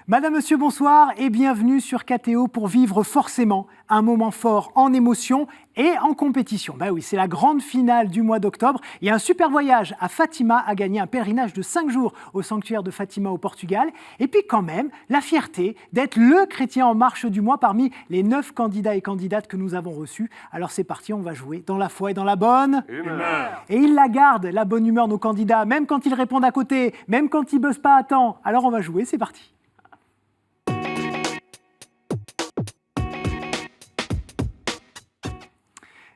Madame, Monsieur, bonsoir et bienvenue sur KTO pour vivre forcément un moment fort en émotion et en compétition. Oui, c'est la grande finale du mois d'octobre. Il y a un super voyage à Fatima à gagner, un pèlerinage de 5 jours au sanctuaire de Fatima au Portugal. Et puis quand même, la fierté d'être le chrétien en marche du mois parmi les 9 candidats et candidates que nous avons reçus. Alors c'est parti, on va jouer dans la foi et dans la bonne humeur. Et ils la gardent, la bonne humeur, nos candidats, même quand ils répondent à côté, même quand ils ne bossent pas à temps. Alors on va jouer, c'est parti.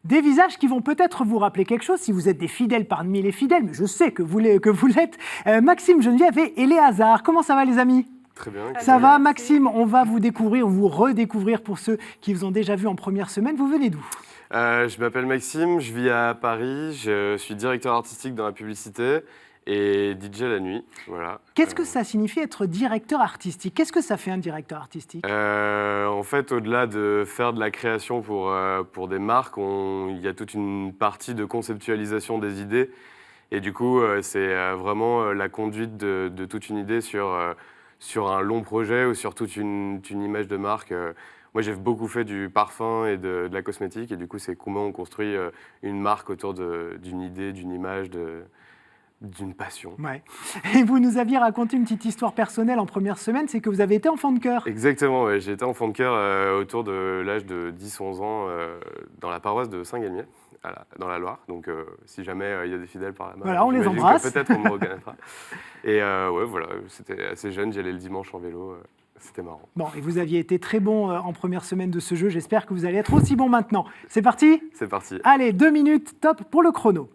Des visages qui vont peut-être vous rappeler quelque chose si vous êtes des fidèles parmi les fidèles, mais je sais que vous l'êtes. Maxime, Geneviève et Éléazar. Comment ça va les amis ? Très bien. Ça va Maxime, on va vous découvrir, vous redécouvrir pour ceux qui vous ont déjà vu en première semaine. Vous venez d'où ? Je m'appelle Maxime, je vis à Paris, je suis directeur artistique dans la publicité et DJ la nuit. Voilà. Qu'est-ce que ça signifie être directeur artistique ? Qu'est-ce que ça fait un directeur artistique ? En fait, au-delà de faire de la création pour des marques, il y a toute une partie de conceptualisation des idées. Et du coup, c'est vraiment la conduite de toute une idée sur un long projet ou sur toute une image de marque. Moi, j'ai beaucoup fait du parfum et de la cosmétique. Et du coup, c'est comment on construit une marque autour d'une idée, d'une image, d'une passion. Ouais. Et vous nous aviez raconté une petite histoire personnelle en première semaine, c'est que vous avez été enfant de chœur. Exactement, ouais. J'ai été enfant de chœur autour de l'âge de 10-11 ans dans la paroisse de Saint-Galmier, dans la Loire. Donc, si jamais il y a des fidèles par là-bas, voilà, on les embrasse. Peut-être on me reconnaîtra. Et ouais, voilà, c'était assez jeune, j'allais le dimanche en vélo. C'était marrant. Bon, et vous aviez été très bon en première semaine de ce jeu. J'espère que vous allez être aussi bon maintenant. C'est parti ? C'est parti. Allez, 2 minutes, top pour le chrono.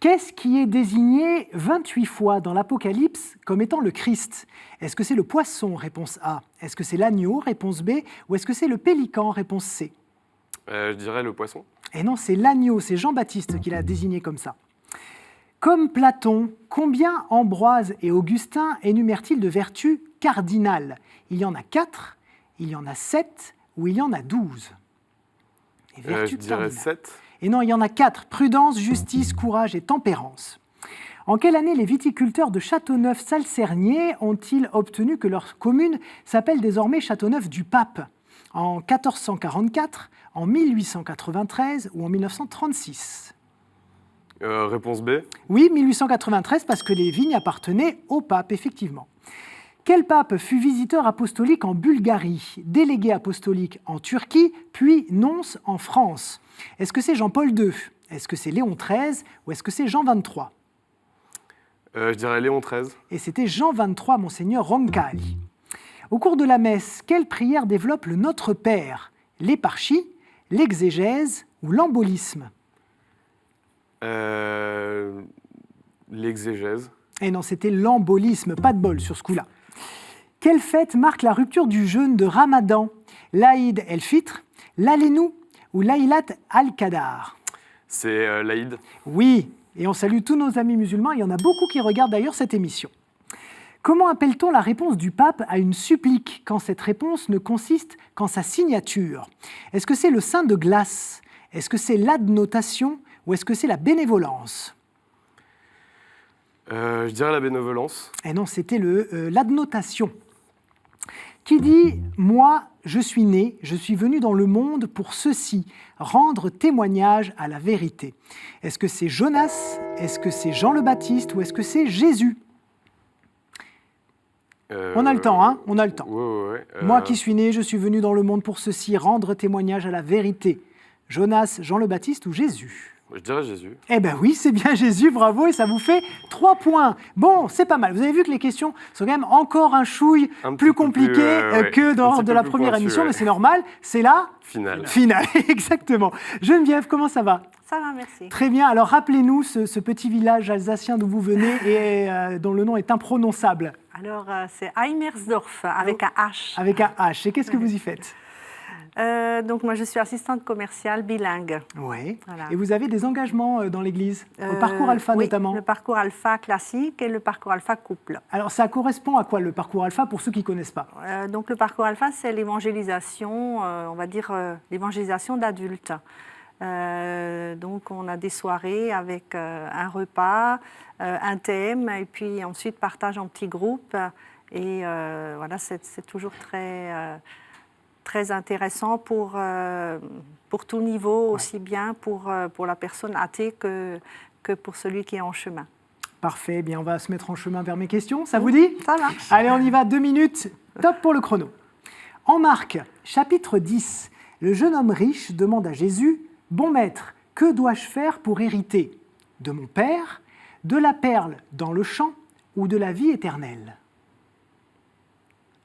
Qu'est-ce qui est désigné 28 fois dans l'Apocalypse comme étant le Christ ? Est-ce que c'est le poisson, réponse A ? Est-ce que c'est l'agneau, réponse B ? Ou est-ce que c'est le pélican, réponse C ? Je dirais le poisson. Et non, c'est l'agneau, c'est Jean-Baptiste qui l'a désigné comme ça. Comme Platon, combien Ambroise et Augustin énumèrent-ils de vertus cardinales ? Il y en a 4, il y en a 7 ou il y en a 12 ? Je dirais 7. Et non, il y en a 4, prudence, justice, courage et tempérance. En quelle année les viticulteurs de Châteauneuf-Salcernier ont-ils obtenu que leur commune s'appelle désormais Châteauneuf-du-Pape ? En 1444, en 1893 ou en 1936 ? Réponse B. Oui, 1893, parce que les vignes appartenaient au pape, effectivement. Quel pape fut visiteur apostolique en Bulgarie, délégué apostolique en Turquie, puis nonce en France ? Est-ce que c'est Jean-Paul II ? Est-ce que c'est Léon XIII ou est-ce que c'est Jean XXIII ? Je dirais Léon XIII. Et c'était Jean XXIII, monseigneur Roncalli. Au cours de la messe, quelle prière développe le Notre Père ? L'éparchie, l'exégèse ou l'embolisme ? L'exégèse. Et non, c'était l'embolisme, pas de bol sur ce coup-là. Quelle fête marque la rupture du jeûne de Ramadan ? L'Aïd el-Fitr, l'Alénou ou l'Aïlat al-Qadar ? C'est l'Aïd. Oui, et on salue tous nos amis musulmans, il y en a beaucoup qui regardent d'ailleurs cette émission. Comment appelle-t-on la réponse du pape à une supplique quand cette réponse ne consiste qu'en sa signature ? Est-ce que c'est le saint de glace ? Est-ce que c'est l'adnotation ou est-ce que c'est la bénévolence ? Je dirais la bénévolence. Et non, c'était l'adnotation. Qui dit « Moi, je suis né, je suis venu dans le monde pour ceci, rendre témoignage à la vérité ». Est-ce que c'est Jonas ? Est-ce que c'est Jean le Baptiste ou est-ce que c'est Jésus ? On a le temps, hein ? On a le temps. Ouais. Moi qui suis né, je suis venu dans le monde pour ceci, rendre témoignage à la vérité. Jonas, Jean le Baptiste ou Jésus ? Je dirais Jésus. Eh bien oui, c'est bien Jésus, bravo, et ça vous fait 3 points. Bon, c'est pas mal. Vous avez vu que les questions sont quand même encore un chouille plus compliquées que dans de la première émission, mais c'est normal, c'est la finale. Exactement. Geneviève, comment ça va ? Ça va, merci. Très bien, alors rappelez-nous ce petit village alsacien d'où vous venez et dont le nom est imprononçable. Alors, c'est Heimersdorf, avec un H. Avec un H, et qu'est-ce que vous y faites ? Donc, moi, je suis assistante commerciale bilingue. Oui. Voilà. Et vous avez des engagements dans l'Église, au parcours alpha oui, notamment ? Le parcours alpha classique et le parcours alpha couple. Alors, ça correspond à quoi le parcours alpha pour ceux qui ne connaissent pas ? Donc, le parcours alpha, c'est l'évangélisation, on va dire l'évangélisation d'adultes. Donc, on a des soirées avec un repas, un thème, et puis ensuite partage en petits groupes. Et voilà, c'est toujours très intéressant pour tout niveau, aussi bien pour la personne athée que pour celui qui est en chemin. Parfait, eh bien on va se mettre en chemin vers mes questions, ça vous dit? Ça marche. Allez, on y va, 2 minutes, top pour le chrono. En Marc, chapitre 10, le jeune homme riche demande à Jésus, « Bon maître, que dois-je faire pour hériter? De mon Père, de la perle dans le champ ou de la vie éternelle ?»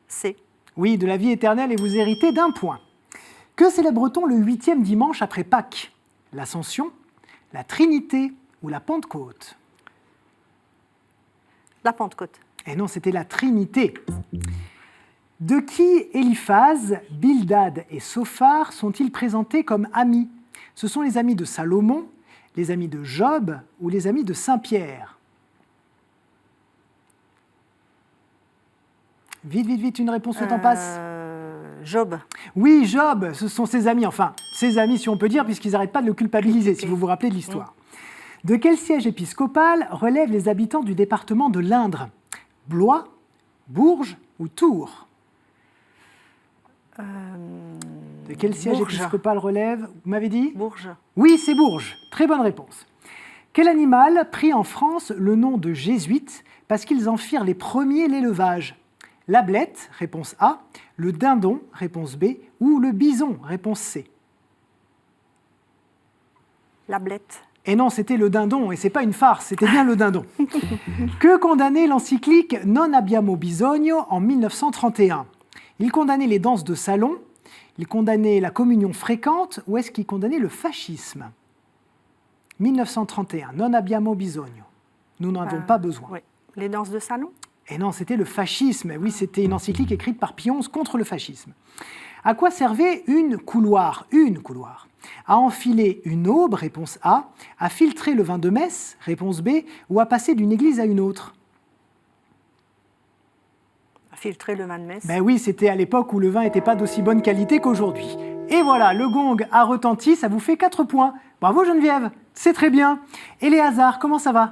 C'est. Oui, de la vie éternelle et vous héritez d'1 point. Que célèbre-t-on le 8e dimanche après Pâques? L'Ascension, la Trinité ou la Pentecôte? La Pentecôte. Et non, c'était la Trinité. De qui Éliphaz, Bildad et Sophar sont-ils présentés comme amis? Ce sont les amis de Salomon, les amis de Job ou les amis de Saint-Pierre? Vite, vite, vite, une réponse, le temps passe. Job. Oui, Job, ce sont ses amis, enfin, ses amis si on peut dire, puisqu'ils n'arrêtent pas de le culpabiliser, si vous vous rappelez de l'histoire. De quel siège épiscopal relèvent les habitants du département de l'Indre? Blois, Bourges ou Tours? De quel siège Bourges. épiscopal relève? Vous m'avez dit? Bourges. Oui, c'est Bourges. Très bonne réponse. Quel animal prit en France le nom de jésuites parce qu'ils en firent les premiers l'élevage? L'ablette, réponse A, le dindon, réponse B, ou le bison, réponse C. L'ablette. Et non, c'était le dindon, et c'est pas une farce, c'était bien le dindon. Que condamnait l'encyclique Non abbiamo bisogno en 1931? Il condamnait les danses de salon, il condamnait la communion fréquente, ou est-ce qu'il condamnait le fascisme? 1931, Non abbiamo bisogno. Nous n'en avons pas besoin. Oui. Les danses de salon? Et non, c'était le fascisme. Oui, c'était une encyclique écrite par Pie XI contre le fascisme. À quoi servait une couloir? À enfiler une aube, réponse A, à filtrer le vin de messe, réponse B, ou à passer d'une église à une autre? À filtrer le vin de messe. Ben oui, c'était à l'époque où le vin n'était pas d'aussi bonne qualité qu'aujourd'hui. Et voilà, le gong a retenti, ça vous fait 4 points. Bravo Geneviève, c'est très bien. Et Léazard, comment ça va?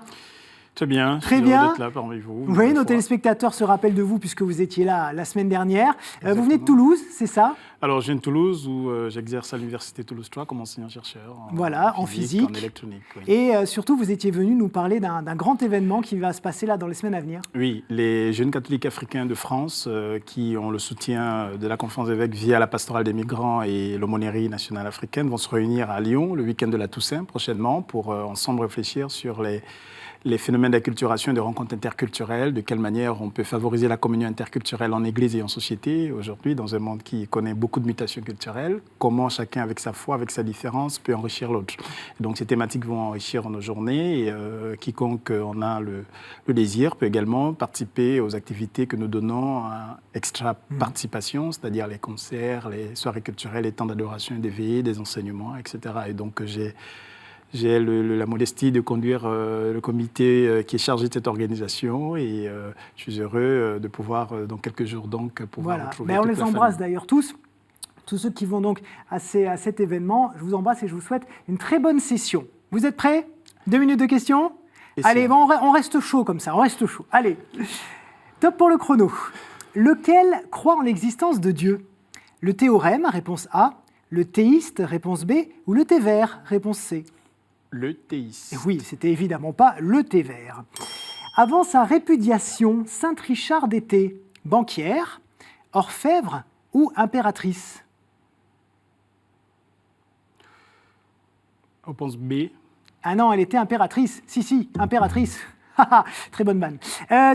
Très bien, Très je suis heureux bien. d'être là parmi vous. Oui, nos téléspectateurs se rappellent de vous puisque vous étiez là la semaine dernière. Vous venez de Toulouse, c'est ça? Alors, je viens de Toulouse où j'exerce à l'Université Toulouse 3 comme enseignant-chercheur. En physique. En électronique. Oui. Et surtout, vous étiez venu nous parler d'un grand événement qui va se passer là dans les semaines à venir. Oui, les jeunes catholiques africains de France qui ont le soutien de la Conférence des évêques via la pastorale des migrants et l'aumônerie nationale africaine vont se réunir à Lyon le week-end de la Toussaint prochainement pour ensemble réfléchir sur les phénomènes d'acculturation et de rencontres interculturelles, de quelle manière on peut favoriser la communion interculturelle en Église et en société aujourd'hui, dans un monde qui connaît beaucoup de mutations culturelles, comment chacun, avec sa foi, avec sa différence, peut enrichir l'autre. Et donc ces thématiques vont enrichir nos journées et quiconque en a le désir peut également participer aux activités que nous donnons à extra participation, c'est-à-dire les concerts, les soirées culturelles, les temps d'adoration et des veillées, des enseignements, etc. Et donc j'ai la modestie de conduire le comité qui est chargé de cette organisation et je suis heureux de pouvoir, dans quelques jours, donc, pouvoir retrouver On toute les la embrasse famille. d'ailleurs tous ceux qui vont donc à cet événement. Je vous embrasse et je vous souhaite une très bonne session. Vous êtes prêts? 2 minutes de questions? Allez, on reste chaud comme ça, on reste chaud. Allez, top pour le chrono. Lequel croit en l'existence de Dieu? Le théorème, réponse A, le théiste, réponse B, ou le thé vert, réponse C? Le théiste. Et oui, c'était évidemment pas le thé vert. Avant sa répudiation, Sainte Richarde était banquière, orfèvre ou impératrice? On pense B. Ah non, elle était impératrice. Si, impératrice. Très bonne vanne.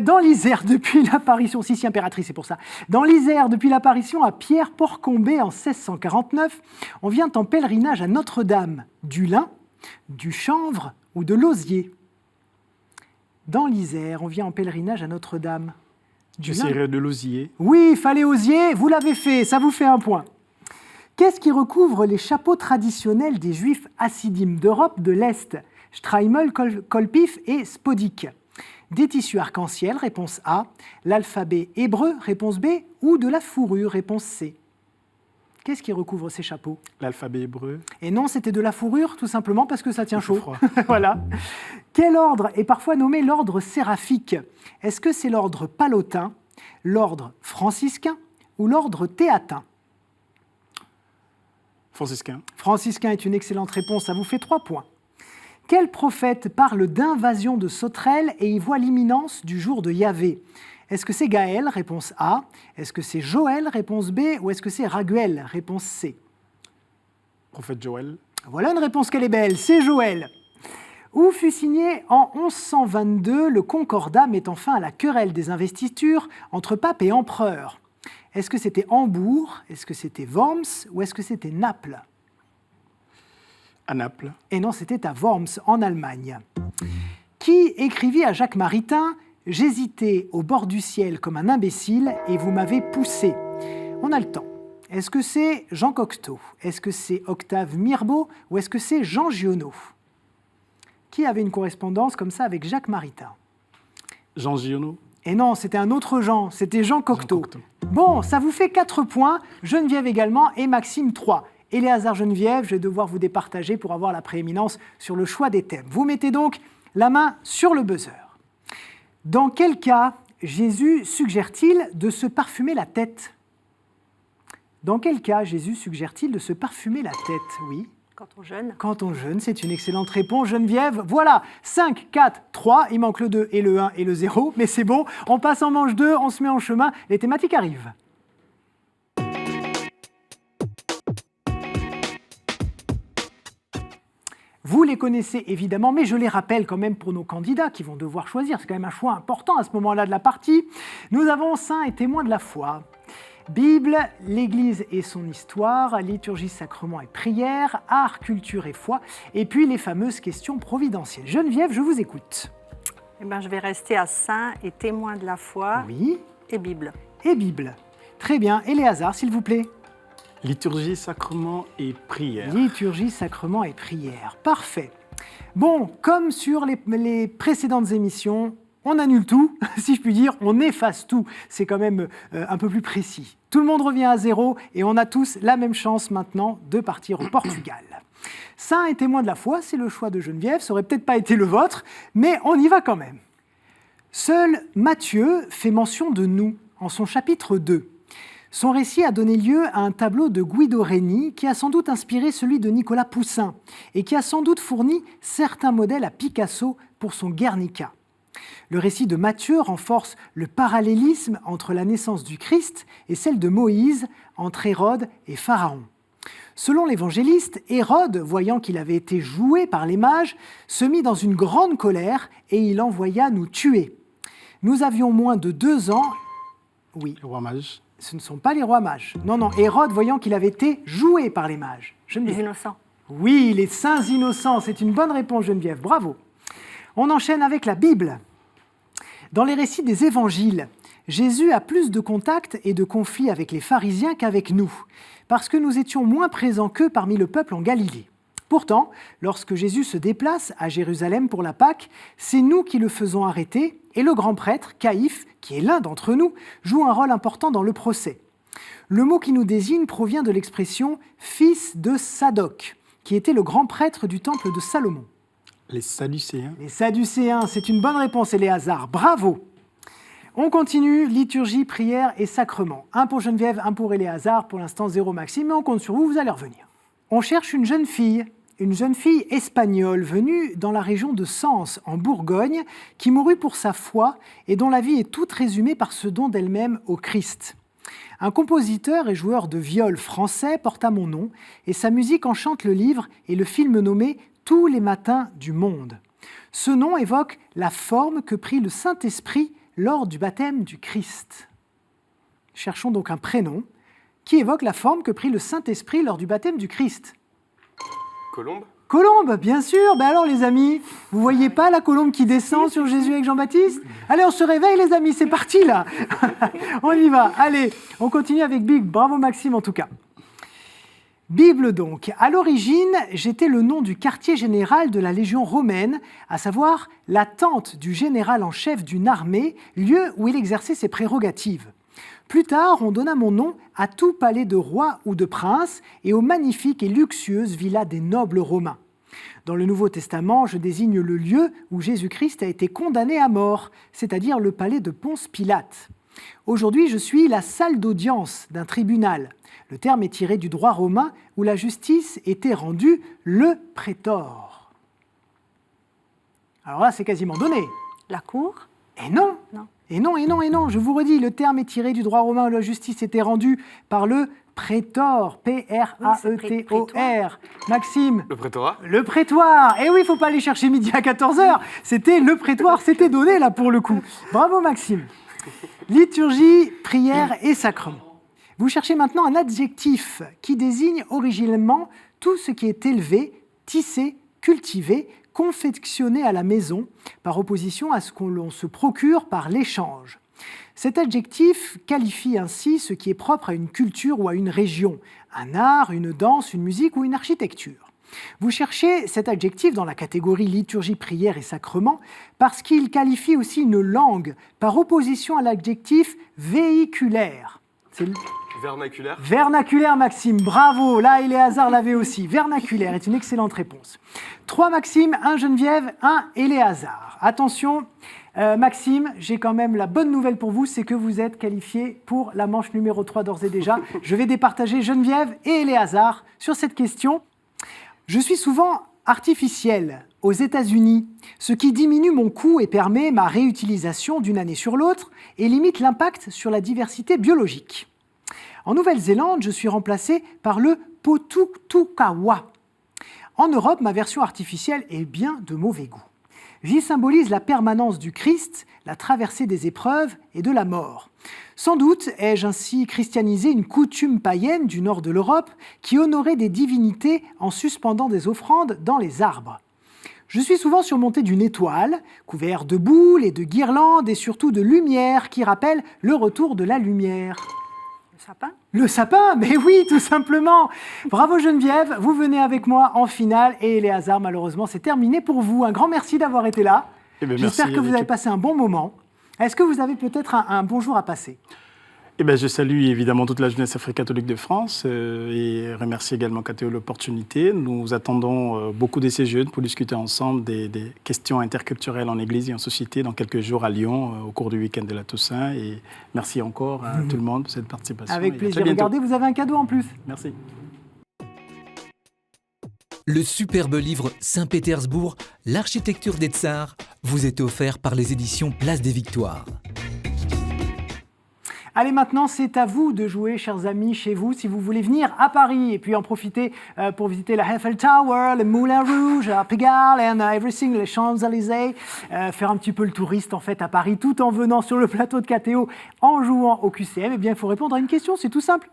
Dans l'Isère, depuis l'apparition... Si, impératrice, c'est pour ça. Dans l'Isère, depuis l'apparition à Pierre Porcombé en 1649, on vient en pèlerinage à Notre-Dame du lin, du chanvre ou de l'osier. Dans l'Isère, on vient en pèlerinage à Notre-Dame. Je serais de l'osier. Oui, il fallait osier, vous l'avez fait, ça vous fait 1 point. Qu'est-ce qui recouvre les chapeaux traditionnels des Juifs hassidim d'Europe de l'Est? Streimel, kolpif et spodik. Des tissus arc-en-ciel, réponse A. L'alphabet hébreu, réponse B. Ou de la fourrure, réponse C. Qu'est-ce qui recouvre ces chapeaux? L'alphabet hébreu. Et non, c'était de la fourrure, tout simplement parce que ça tient chaud. Froid. Voilà. Quel ordre est parfois nommé l'ordre séraphique? Est-ce que c'est l'ordre palotin, L'ordre franciscain ou l'ordre théatin? Franciscain. Franciscain est une excellente réponse, ça vous fait 3 points. Quel prophète parle d'invasion de sauterelles et y voit l'imminence du jour de Yahvé? Est-ce que c'est Gaël, réponse A? Est-ce que c'est Joël, réponse B? Ou est-ce que c'est Raguel, réponse C? Prophète Joël. Voilà une réponse qu'elle est belle, c'est Joël. Où fut signé en 1122 le Concordat mettant fin à la querelle des investitures entre pape et empereur? Est-ce que c'était Hambourg? Est-ce que c'était Worms? Ou est-ce que c'était Naples? À Naples. Et non, c'était à Worms, en Allemagne. Qui écrivit à Jacques Maritain « J'hésitais au bord du ciel comme un imbécile et vous m'avez poussé ». On a le temps. Est-ce que c'est Jean Cocteau? Est-ce que c'est Octave Mirbeau? Ou est-ce que c'est Jean Giono? Qui avait une correspondance comme ça avec Jacques Maritain? Jean Giono. Et non, c'était un autre Jean, c'était Jean Cocteau. Jean Cocteau. Bon, ça vous fait 4 points, Geneviève également et Maxime 3. Éléazar, Geneviève, je vais devoir vous départager pour avoir la prééminence sur le choix des thèmes. Vous mettez donc la main sur le buzzer. Dans quel cas Jésus suggère-t-il de se parfumer la tête? Dans quel cas Jésus suggère-t-il de se parfumer la tête? Oui. Quand on jeûne. Quand on jeûne, c'est une excellente réponse, Geneviève. Voilà, 5, 4, 3, il manque le 2 et le 1 et le 0, mais c'est bon, on passe en manche 2, on se met en chemin, les thématiques arrivent. Vous les connaissez évidemment, mais je les rappelle quand même pour nos candidats qui vont devoir choisir. C'est quand même un choix important à ce moment-là de la partie. Nous avons saints et témoins de la foi. Bible, l'Église et son histoire, liturgie, sacrement et prière, art, culture et foi, et puis les fameuses questions providentielles. Geneviève, je vous écoute. Eh bien, je vais rester à saints et témoins de la foi Oui. et Bible. Et Bible. Très bien. Éléazar, s'il vous plaît. Liturgie, sacrement et prière. Liturgie, sacrement et prière. Parfait. Bon, comme sur les précédentes émissions, on annule tout, si je puis dire, on efface tout. C'est quand même un peu plus précis. Tout le monde revient à 0 et on a tous la même chance maintenant de partir au Portugal. Saints et témoins de la foi, c'est le choix de Geneviève, ça aurait peut-être pas été le vôtre, mais on y va quand même. Seul Matthieu fait mention de nous en son chapitre 2. Son récit a donné lieu à un tableau de Guido Reni qui a sans doute inspiré celui de Nicolas Poussin et qui a sans doute fourni certains modèles à Picasso pour son Guernica. Le récit de Matthieu renforce le parallélisme entre la naissance du Christ et celle de Moïse entre Hérode et Pharaon. Selon l'évangéliste, Hérode, voyant qu'il avait été joué par les mages, se mit dans une grande colère et il envoya nous tuer. Nous avions moins de 2 ans. Oui. Le roi mage. Ce ne sont pas les rois mages. Non, Hérode, voyant qu'il avait été joué par les mages. Les innocents. Oui, les saints innocents, c'est une bonne réponse, Geneviève, bravo. On enchaîne avec la Bible. Dans les récits des évangiles, Jésus a plus de contacts et de conflits avec les pharisiens qu'avec nous, parce que nous étions moins présents qu'eux parmi le peuple en Galilée. Pourtant, lorsque Jésus se déplace à Jérusalem pour la Pâque, c'est nous qui le faisons arrêter, et le grand prêtre, Caïphe, qui est l'un d'entre nous, joue un rôle important dans le procès. Le mot qui nous désigne provient de l'expression « fils de Sadoc », qui était le grand prêtre du temple de Salomon. Les Sadducéens. Les Sadducéens, c'est une bonne réponse, Éléazar, bravo. On continue, liturgie, prière et sacrement. 1 pour Geneviève, 1 pour Éléazar, pour l'instant 0 Maxime, mais on compte sur vous, vous allez revenir. On cherche une jeune fille espagnole venue dans la région de Sens, en Bourgogne, qui mourut pour sa foi et dont la vie est toute résumée par ce don d'elle-même au Christ. Un compositeur et joueur de viol français porta mon nom et sa musique enchante le livre et le film nommé « Tous les matins du monde ». Ce nom évoque la forme que prit le Saint-Esprit lors du baptême du Christ. Cherchons donc un prénom qui évoque la forme que prit le Saint-Esprit lors du baptême du Christ. Colombe? Colombe, bien sûr. Ben alors les amis, vous voyez pas la colombe qui descend sur Jésus avec Jean-Baptiste? Allez, on se réveille les amis, c'est parti là. On y va. Allez, on continue avec Big. Bravo Maxime en tout cas. Bible donc. À l'origine, j'étais le nom du quartier général de la Légion romaine, à savoir la tente du général en chef d'une armée, lieu où il exerçait ses prérogatives. Plus tard, on donna mon nom à tout palais de roi ou de prince et aux magnifiques et luxueuses villas des nobles romains. Dans le Nouveau Testament, je désigne le lieu où Jésus-Christ a été condamné à mort, c'est-à-dire le palais de Ponce Pilate. Aujourd'hui, je suis la salle d'audience d'un tribunal. Le terme est tiré du droit romain où la justice était rendue le prétor. Alors là, c'est quasiment donné. La cour? Et non. Non. Et non, et non, et non. Je vous redis, le terme est tiré du droit romain où la justice était rendue par le prétor. P-R-A-E-T-O-R. Maxime? Le prétorat? Le prétoire. Eh oui, il ne faut pas aller chercher midi à 14h. C'était le prétoire, c'était donné là pour le coup. Bravo Maxime. Liturgie, prière et sacrement. Vous cherchez maintenant un adjectif qui désigne originellement tout ce qui est élevé, tissé, cultivé, confectionné à la maison, par opposition à ce qu'on se procure par l'échange. Cet adjectif qualifie ainsi ce qui est propre à une culture ou à une région, un art, une danse, une musique ou une architecture. Vous cherchez cet adjectif dans la catégorie liturgie, prière et sacrement parce qu'il qualifie aussi une langue par opposition à l'adjectif véhiculaire. C'est Vernaculaire? Vernaculaire, Maxime, bravo. Là, Éléazar l'avait aussi. Vernaculaire est une excellente réponse. 3 Maxime, 1 Geneviève, 1 Éléazar. Attention, Maxime, j'ai quand même la bonne nouvelle pour vous, c'est que vous êtes qualifié pour la manche numéro 3 d'ores et déjà. Je vais départager Geneviève et Éléazar sur cette question. Je suis souvent artificiel aux États-Unis, ce qui diminue mon coût et permet ma réutilisation d'une année sur l'autre et limite l'impact sur la diversité biologique. En Nouvelle-Zélande, je suis remplacé par le potutukawa. En Europe, ma version artificielle est bien de mauvais goût. J'y symbolise la permanence du Christ, la traversée des épreuves et de la mort. Sans doute ai-je ainsi christianisé une coutume païenne du nord de l'Europe qui honorait des divinités en suspendant des offrandes dans les arbres. Je suis souvent surmonté d'une étoile, couvert de boules et de guirlandes et surtout de lumière qui rappellent le retour de la lumière. Le sapin? Le sapin, mais oui, tout simplement. Bravo Geneviève, vous venez avec moi en finale et Éléazar, malheureusement, c'est terminé pour vous. Un grand merci d'avoir été là. J'espère que vous avez passé un bon moment. Est-ce que vous avez peut-être un bonjour à passer? Je salue évidemment toute la jeunesse afro-catholique de France et remercie également KTO l'opportunité. Nous attendons beaucoup de ces jeunes pour discuter ensemble des questions interculturelles en Église et en société dans quelques jours à Lyon au cours du week-end de la Toussaint. Et merci encore à tout le monde pour cette participation. Avec plaisir. Regardez, vous avez un cadeau en plus. Merci. Le superbe livre Saint-Pétersbourg, l'architecture des Tsars, vous est offert par les éditions Place des Victoires. Allez, maintenant, c'est à vous de jouer, chers amis, chez vous, si vous voulez venir à Paris et puis en profiter pour visiter la Eiffel Tower, le Moulin Rouge, la Pigalle, and everything, les Champs-Élysées, faire un petit peu le touriste, en fait, à Paris, tout en venant sur le plateau de KTO, en jouant au QCM. Eh bien, il faut répondre à une question, c'est tout simple.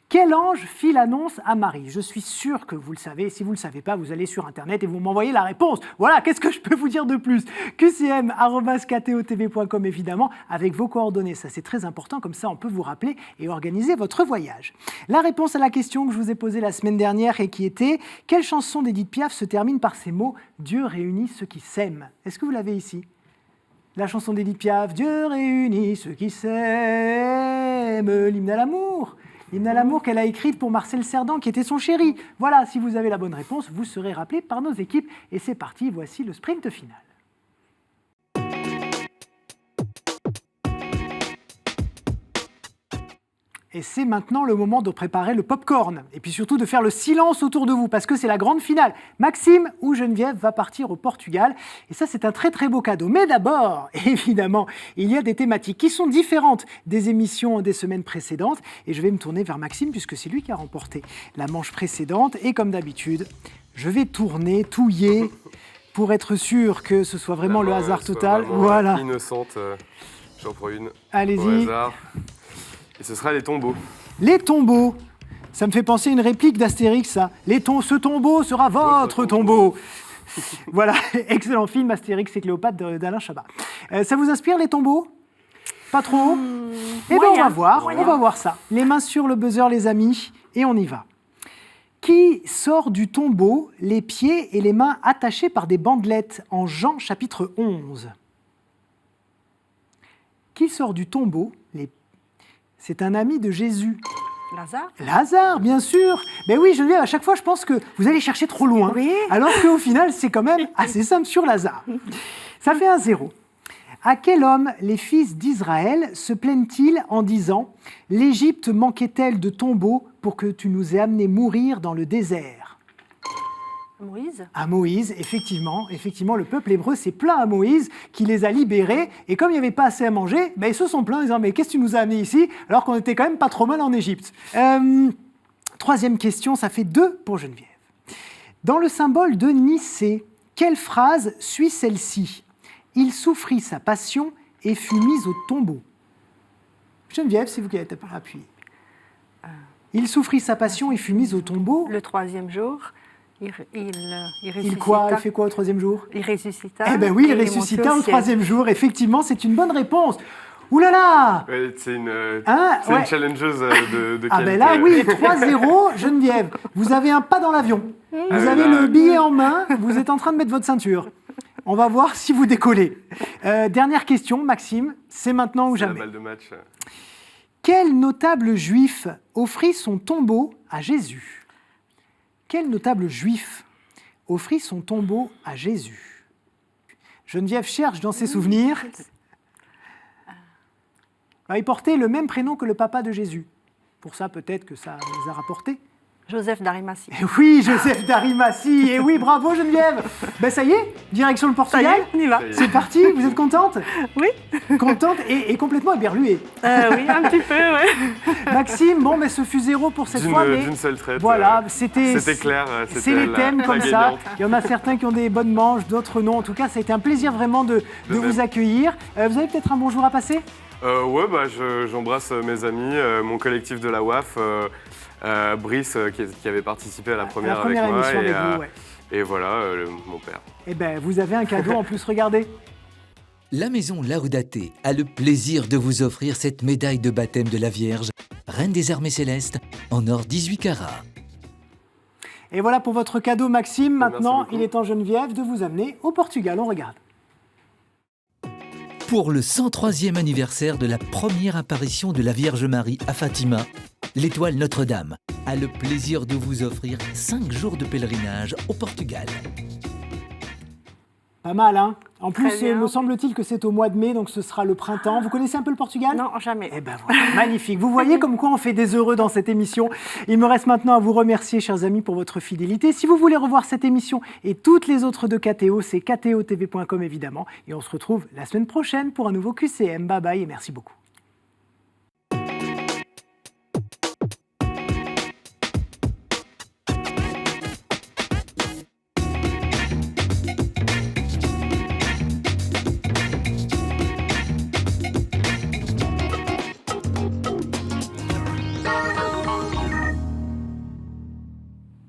Quel ange fit l'annonce à Marie? Je suis sûr que vous le savez. Si vous ne le savez pas, vous allez sur Internet et vous m'envoyez la réponse. Voilà, qu'est-ce que je peux vous dire de plus? qcm@ktotv.com, évidemment, avec vos coordonnées. Ça, c'est très important. Comme ça, on peut vous rappeler et organiser votre voyage. La réponse à la question que je vous ai posée la semaine dernière et qui était « Quelle chanson d'Édith Piaf se termine par ces mots « Dieu réunit ceux qui s'aiment » Est-ce que vous l'avez ici? La chanson d'Édith Piaf « Dieu réunit ceux qui s'aiment » l'hymne à l'amour. L'hymne à l'amour qu'elle a écrite pour Marcel Cerdan, qui était son chéri. Voilà, si vous avez la bonne réponse, vous serez rappelé par nos équipes. Et c'est parti, voici le sprint final. Et c'est maintenant le moment de préparer le popcorn. Et puis surtout de faire le silence autour de vous, parce que c'est la grande finale. Maxime ou Geneviève va partir au Portugal. Et ça, c'est un très très beau cadeau. Mais d'abord, évidemment, il y a des thématiques qui sont différentes des émissions des semaines précédentes. Et je vais me tourner vers Maxime, puisque c'est lui qui a remporté la manche précédente. Et comme d'habitude, je vais tourner, touiller, pour être sûr que ce soit vraiment le hasard total. Voilà. Innocente, j'en prends une. Allez-y. Au hasard. Et ce sera les tombeaux. Les tombeaux. Ça me fait penser à une réplique d'Astérix, ça. Ce tombeau sera votre tombeau. Voilà, excellent film, Astérix et Cléopâtre d'Alain Chabat. Ça vous inspire, les tombeaux? Pas trop? Eh bien, on va voir ça. Les mains sur le buzzer, les amis, et on y va. Qui sort du tombeau, les pieds et les mains attachés par des bandelettes en Jean chapitre 11? Qui sort du tombeau, C'est un ami de Jésus. Lazare? Lazare, bien sûr. Ben oui, Geneviève, à chaque fois, je pense que vous allez chercher trop loin. Oui. Alors qu'au final, c'est quand même assez simple sur Lazare. Ça fait 1-0. À quel homme les fils d'Israël se plaignent-ils en disant « L'Égypte manquait-elle de tombeaux pour que tu nous aies amenés mourir dans le désert ?» Moïse. À Moïse, effectivement, le peuple hébreu s'est plaint à Moïse qui les a libérés. Et comme il n'y avait pas assez à manger, ben, ils se sont plaints en disant « Mais qu'est-ce que tu nous as amenés ici alors qu'on était quand même pas trop mal en Égypte ?» Troisième question, ça fait 2 pour Geneviève. Dans le symbole de Nicée, quelle phrase suit celle-ci ? Il souffrit sa passion et fut mis au tombeau. Geneviève, c'est vous qui avez appuyé. Il souffrit sa passion et fut mis au tombeau. Le 3e jour, il ressuscita. Il fait quoi au 3e jour ? Il ressuscita. Eh bien oui, il et est ressuscita monté au au ciel. 3e jour. Effectivement, c'est une bonne réponse. Ouh là là ! Ouais, c'est une Ouais. challengeuse de Ah qualité. ben là, oui, 3-0, Geneviève. Vous avez un pas dans l'avion. Vous avez le billet en main, vous êtes en train de mettre votre ceinture. On va voir si vous décollez. Dernière question, Maxime, c'est maintenant ou C'est la jamais. balle de match. Quel notable juif offrit son tombeau à Jésus ? Quel notable juif offrit son tombeau à Jésus ? Geneviève cherche dans ses souvenirs. Il portait le même prénom que le papa de Jésus. Pour ça, peut-être que ça les a rapportés. Joseph d'Arimathie. Et oui, Joseph d'Arimathie. Et oui, bravo Geneviève. Ben ça y est, direction le Portugal. Ça y est, on y va. C'est parti, vous êtes contente ? Oui. Contente et complètement éberluée. Oui, un petit peu, oui. Maxime, bon, mais ce fut 0 pour cette fois. Mais D'une seule traite. voilà, c'était clair. C'est les thèmes comme ça. gagnante. Il y en a certains qui ont des bonnes manches, d'autres non. En tout cas, ça a été un plaisir vraiment de vous même. accueillir. Vous avez peut-être un bonjour à passer ? Ouais, j'embrasse mes amis, mon collectif de la WAF, Brice qui avait participé à la première, avec moi, émission avec vous, ouais. et voilà, mon père. Eh bien, vous avez un cadeau en plus, regardez. La maison Laudate a le plaisir de vous offrir cette médaille de baptême de la Vierge, Reine des Armées Célestes, en or 18 carats. Et voilà pour votre cadeau, Maxime. Merci Maintenant, beaucoup. il est en Geneviève de vous amener au Portugal. On regarde. Pour le 103e anniversaire de la première apparition de la Vierge Marie à Fatima, l'Étoile Notre-Dame a le plaisir de vous offrir 5 jours de pèlerinage au Portugal. Pas mal, hein ? En plus, Très bien. me semble-t-il que c'est au mois de mai, donc ce sera le printemps. Vous connaissez un peu le Portugal ? Non, jamais. Eh ben voilà, magnifique. Vous voyez comme quoi on fait des heureux dans cette émission. Il me reste maintenant à vous remercier, chers amis, pour votre fidélité. Si vous voulez revoir cette émission et toutes les autres de KTO, c'est ktotv.com évidemment. Et on se retrouve la semaine prochaine pour un nouveau QCM. Bye bye et merci beaucoup.